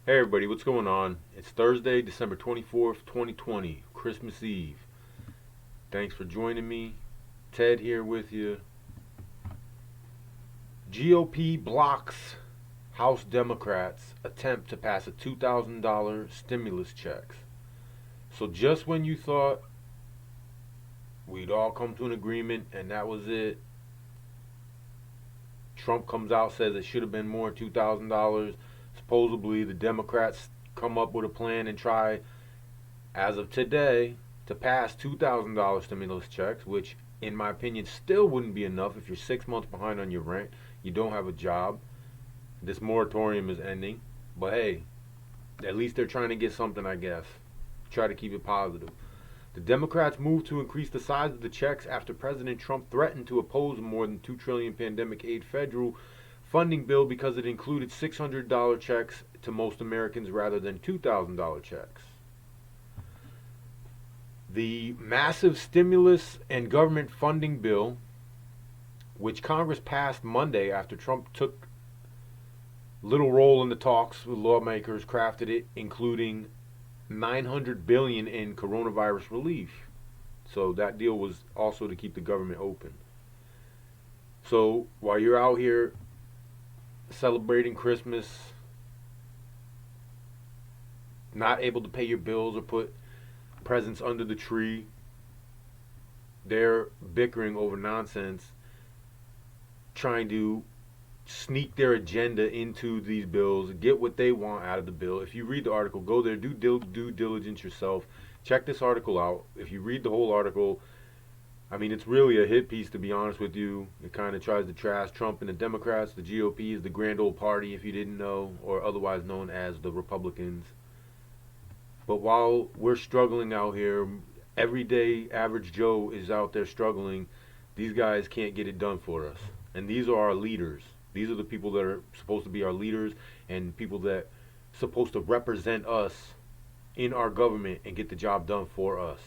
Hey everybody, what's going on? It's Thursday, December 24th, 2020, Christmas Eve. Thanks for joining me. Ted here with you. GOP blocks House Democrats' attempt to pass a $2,000 stimulus checks. So just when you thought we'd all come to an agreement and that was it, Trump comes out, says it should have been more, $2,000. Supposedly the Democrats come up with a plan and try, as of today, to pass $2,000 stimulus checks, which in my opinion still wouldn't be enough if you're 6 months behind on your rent, you don't have a job, this moratorium is ending. But hey, at least they're trying to get something, I guess. Try to keep it positive. The Democrats moved to increase the size of the checks after President Trump threatened to oppose a more than $2 trillion pandemic aid federal funding bill because it included $600 checks to most Americans rather than $2,000 checks. The massive stimulus and government funding bill, which Congress passed Monday after Trump took little role in the talks with lawmakers, crafted it, including $900 billion in coronavirus relief. So that deal was also to keep the government open. So while you're out here celebrating Christmas, not able to pay your bills or put presents under the tree, they're bickering over nonsense, trying to sneak their agenda into these bills, get what they want out of the bill. If you read the article, go there, do due diligence yourself. Check this article out. If you read the whole article, I mean, it's really a hit piece, to be honest with you. It kind of tries to trash Trump and the Democrats. The GOP is the grand old party, if you didn't know, or otherwise known as the Republicans. But while we're struggling out here, everyday average Joe is out there struggling. These guys can't get it done for us. And these are our leaders. These are the people that are supposed to be our leaders and people that are supposed to represent us in our government and get the job done for us.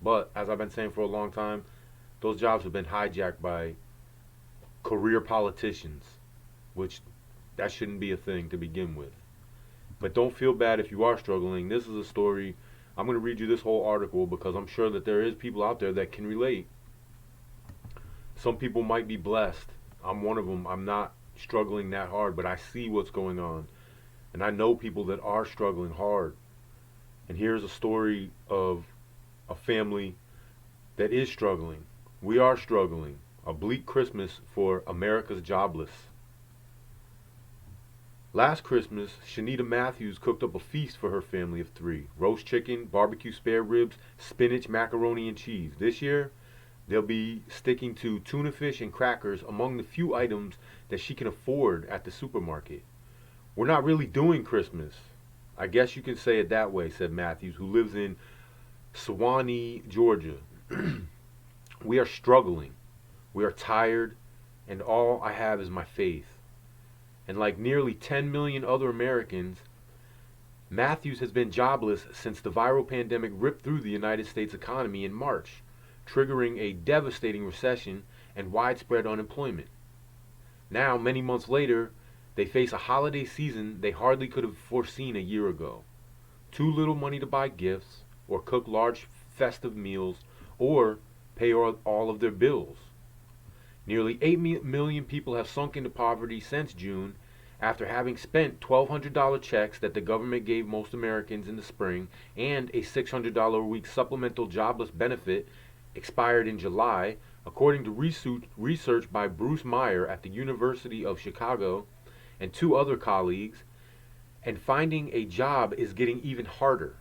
But as I've been saying for a long time, those jobs have been hijacked by career politicians, which that shouldn't be a thing to begin with. But don't feel bad if you are struggling. This is a story. I'm going to read you this whole article because I'm sure that there is people out there that can relate. Some people might be blessed. I'm one of them. I'm not struggling that hard, but I see what's going on. And I know people that are struggling hard. And here's a story of a family that is struggling. We are struggling. A bleak Christmas for America's jobless. Last Christmas, Shanita Matthews cooked up a feast for her family of 3. Roast chicken, barbecue spare ribs, spinach, macaroni, and cheese. This year, they'll be sticking to tuna fish and crackers among the few items that she can afford at the supermarket. We're not really doing Christmas. I guess you can say it that way, said Matthews, who lives in Suwanee, Georgia. We are struggling. We are tired, and all I have is my faith. And like nearly 10 million other Americans, Matthews has been jobless since the viral pandemic ripped through the United States economy in March, triggering a devastating recession and widespread unemployment. Now, many months later, they face a holiday season they hardly could have foreseen a year ago. Too little money to buy gifts, or cook large festive meals, or pay all of their bills. Nearly 8 million people have sunk into poverty since June after having spent $1,200 checks that the government gave most Americans in the spring and a $600 a week supplemental jobless benefit expired in July, according to research by Bruce Meyer at the University of Chicago and 2 other colleagues. And finding a job is getting even harder.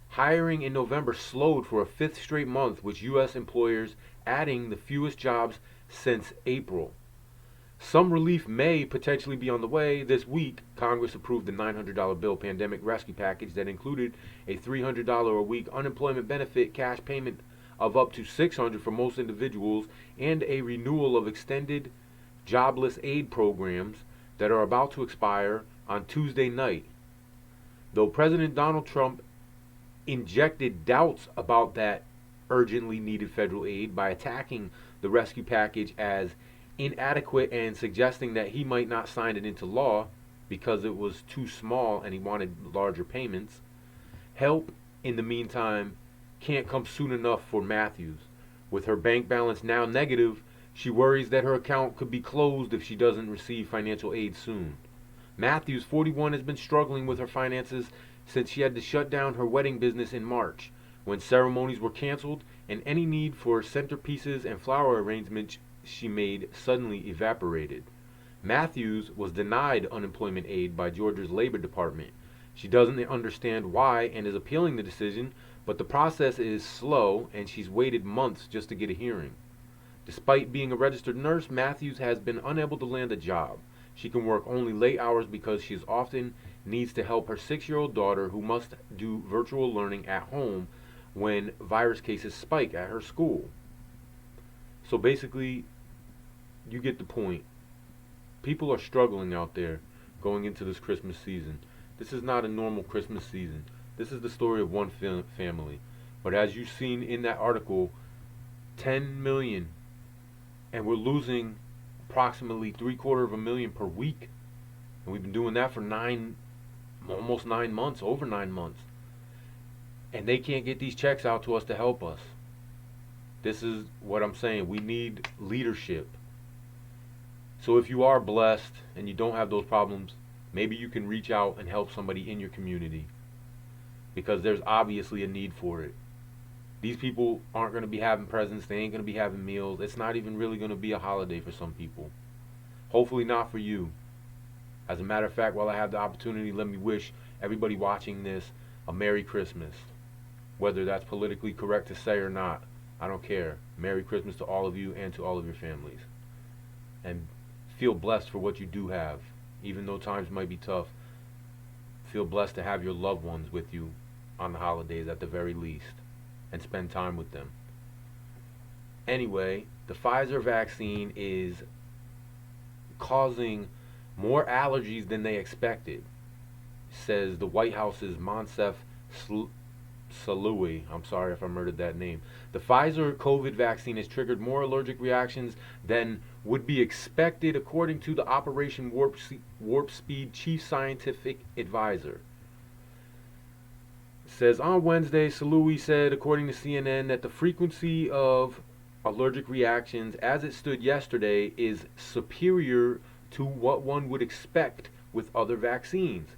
Hiring in November slowed for a 5th straight month, with U.S. employers adding the fewest jobs since April. Some relief may potentially be on the way. This week, Congress approved the $900 bill pandemic rescue package that included a $300 a week unemployment benefit cash payment of up to $600 for most individuals and a renewal of extended jobless aid programs that are about to expire on Tuesday night. Though President Donald Trump injected doubts about that urgently needed federal aid by attacking the rescue package as inadequate and suggesting that he might not sign it into law, because it was too small and he wanted larger payments. Help, in the meantime, can't come soon enough for Matthews. With her bank balance now negative, she worries that her account could be closed if she doesn't receive financial aid soon. Matthews, 41, has been struggling with her finances since she had to shut down her wedding business in March, when ceremonies were canceled and any need for centerpieces and flower arrangements she made suddenly evaporated. Matthews was denied unemployment aid by Georgia's Labor Department. She doesn't understand why and is appealing the decision, but the process is slow and she's waited months just to get a hearing. Despite being a registered nurse, Matthews has been unable to land a job. She can work only late hours because she often needs to help her 6-year-old daughter, who must do virtual learning at home when virus cases spike at her school. So basically, you get the point. People are struggling out there going into this Christmas season. This is not a normal Christmas season. This is the story of one family. But as you've seen in that article, 10 million, and we're losing approximately 750,000 per week. And we've been doing that for almost 9 months, over 9 months. And they can't get these checks out to us to help us. This is what I'm saying. We need leadership. So if you are blessed and you don't have those problems, maybe you can reach out and help somebody in your community, because there's obviously a need for it. These people aren't going to be having presents. They ain't going to be having meals. It's not even really going to be a holiday for some people. Hopefully not for you. As a matter of fact, while I have the opportunity, let me wish everybody watching this a Merry Christmas. Whether that's politically correct to say or not, I don't care. Merry Christmas to all of you and to all of your families. And feel blessed for what you do have. Even though times might be tough, feel blessed to have your loved ones with you on the holidays at the very least, and spend time with them. Anyway, the Pfizer vaccine is causing more allergies than they expected, says the White House's Moncef Slaoui. I'm sorry if I murdered that name. The Pfizer COVID vaccine has triggered more allergic reactions than would be expected, according to the Operation Warp Speed chief scientific advisor. It says on Wednesday, Slaoui said, according to CNN, that the frequency of allergic reactions as it stood yesterday is superior to what one would expect with other vaccines.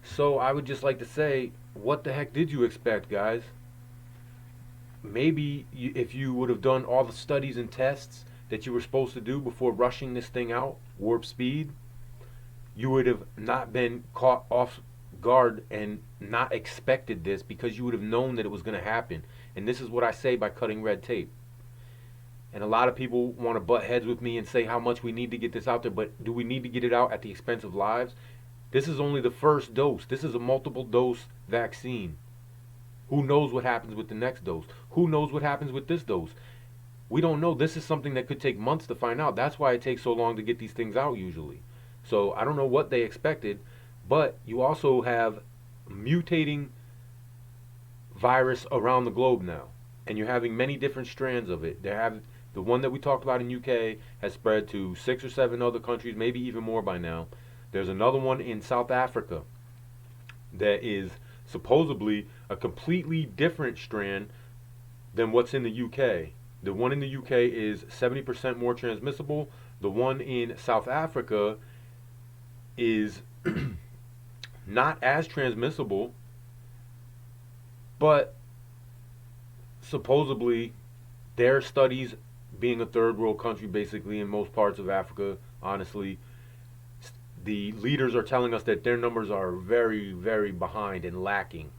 So I would just like to say, what the heck did you expect, guys? Maybe if you would have done all the studies and tests that you were supposed to do before rushing this thing out, warp speed, you would have not been caught off guard and not expected this, because you would have known that it was going to happen. And this is what I say by cutting red tape. And a lot of people want to butt heads with me and say how much we need to get this out there, but do we need to get it out at the expense of lives? This is only the first dose. This is a multiple dose vaccine. Who knows what happens with the next dose? Who knows what happens with this dose? We don't know. This is something that could take months to find out. That's why it takes so long to get these things out usually. So I don't know what they expected, but you also have mutating virus around the globe now, and you're having many different strands of it. The one that we talked about in UK has spread to 6 or 7 other countries, maybe even more by now. There's another one in South Africa that is supposedly a completely different strand than what's in the UK. The one in the UK is 70% more transmissible. The one in South Africa is not as transmissible, but supposedly their studies, being a third world country basically in most parts of Africa, honestly, the leaders are telling us that their numbers are very, very behind and lacking.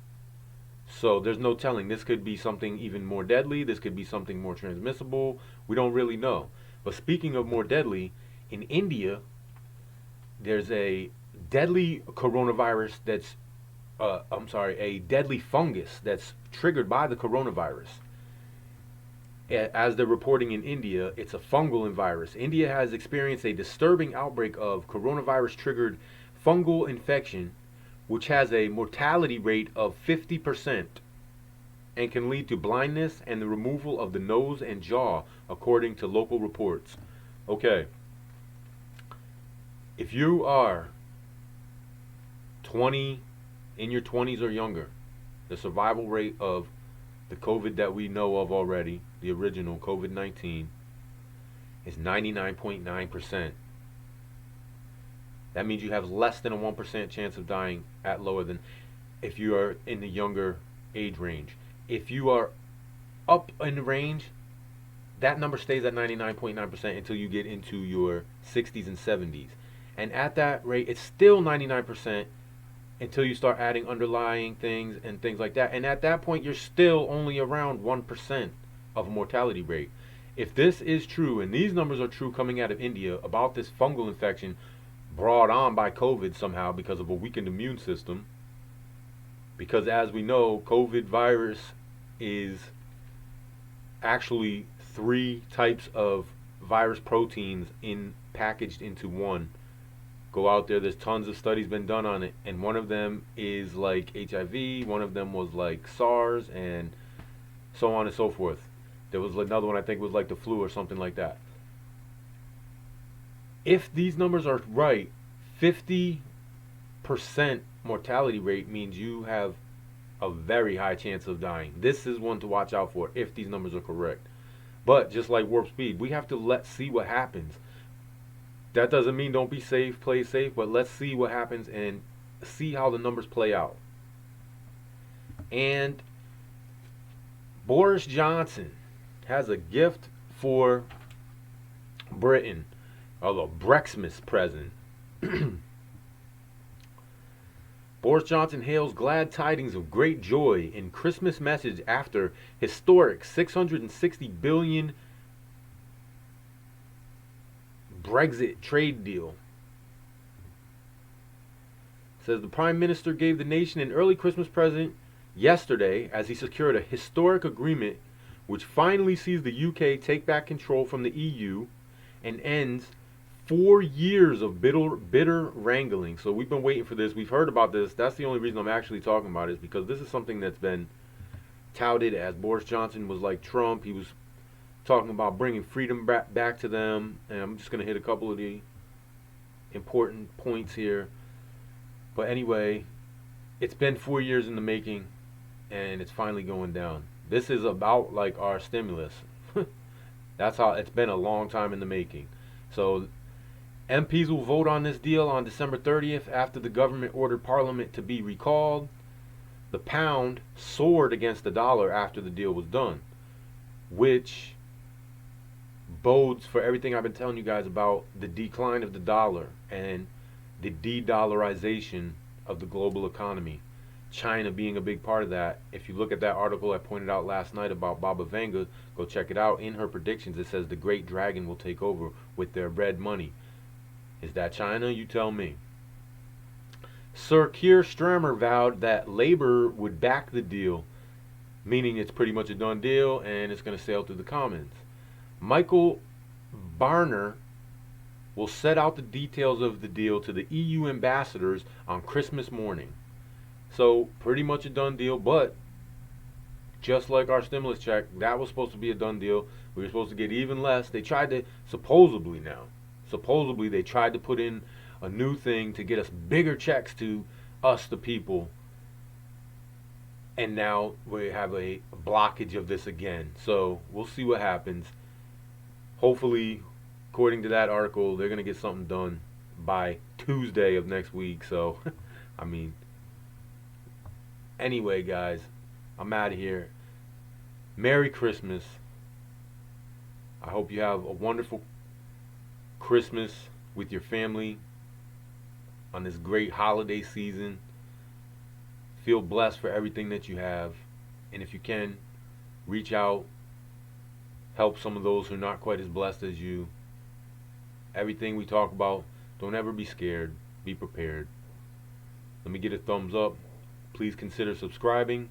So there's no telling. This could be something even more deadly. This could be something more transmissible. We don't really know. But speaking of more deadly, in India, there's a deadly coronavirus that's, a deadly fungus that's triggered by the coronavirus. As they're reporting in India, it's a fungal virus. India has experienced a disturbing outbreak of coronavirus-triggered fungal infection, which has a mortality rate of 50% and can lead to blindness and the removal of the nose and jaw, according to local reports. Okay, if you are in your 20s or younger, the survival rate of the COVID that we know of already, the original COVID-19, is 99.9%. That means you have less than a 1% chance of dying at lower than if you are in the younger age range. If you are up in the range, that number stays at 99.9% until you get into your 60s and 70s. And at that rate, it's still 99% until you start adding underlying things and things like that. And at that point, you're still only around 1% of mortality rate. If this is true, and these numbers are true coming out of India about this fungal infection brought on by COVID somehow because of a weakened immune system, because as we know, COVID virus is actually 3 types of virus proteins packaged into one. Go out there, there's tons of studies been done on it, and one of them is like HIV, one of them was like SARS, and so on and so forth. There was another one I think was like the flu or something like that. If these numbers are right, 50% mortality rate means you have a very high chance of dying. This is one to watch out for if these numbers are correct. But just like warp speed, we have to see what happens. That doesn't mean don't be safe, play safe, but let's see what happens and see how the numbers play out. And Boris Johnson has a gift for Britain, although Brexmas present. Boris Johnson hails glad tidings of great joy in Christmas message after historic 660 billion Brexit trade deal. Says the Prime Minister gave the nation an early Christmas present yesterday as he secured a historic agreement which finally sees the UK take back control from the EU and ends 4 years of bitter wrangling. So we've been waiting for this. We've heard about this. That's the only reason I'm actually talking about it, is because this is something that's been touted as Boris Johnson was like Trump. He was talking about bringing freedom back to them. And I'm just going to hit a couple of the important points here. But anyway, it's been 4 years in the making, and it's finally going down. This is about like our stimulus. That's how it's been, a long time in the making. So MPs will vote on this deal on December 30th after the government ordered Parliament to be recalled. The pound soared against the dollar after the deal was done, which bodes for everything I've been telling you guys about the decline of the dollar and the de-dollarization of the global economy. China being a big part of that. If you look at that article I pointed out last night about Baba Vanga, go check it out. In her predictions, it says the Great Dragon will take over with their red money. Is that China? You tell me. Sir Keir Starmer vowed that Labour would back the deal, meaning it's pretty much a done deal and it's going to sail through the Commons. Michael Barnier will set out the details of the deal to the EU ambassadors on Christmas morning. So pretty much a done deal, but just like our stimulus check, that was supposed to be a done deal. We were supposed to get even less. They tried to, supposedly they tried to put in a new thing to get us bigger checks to us, the people. And now we have a blockage of this again. So we'll see what happens. Hopefully, according to that article, they're going to get something done by Tuesday of next week. So, I mean, anyway, guys, I'm out of here. Merry Christmas. I hope you have a wonderful Christmas with your family on this great holiday season. Feel blessed for everything that you have. And if you can, reach out. Help some of those who are not quite as blessed as you. Everything we talk about, don't ever be scared. Be prepared. Let me get a thumbs up. Please consider subscribing.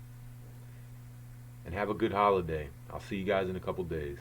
And have a good holiday. I'll see you guys in a couple days.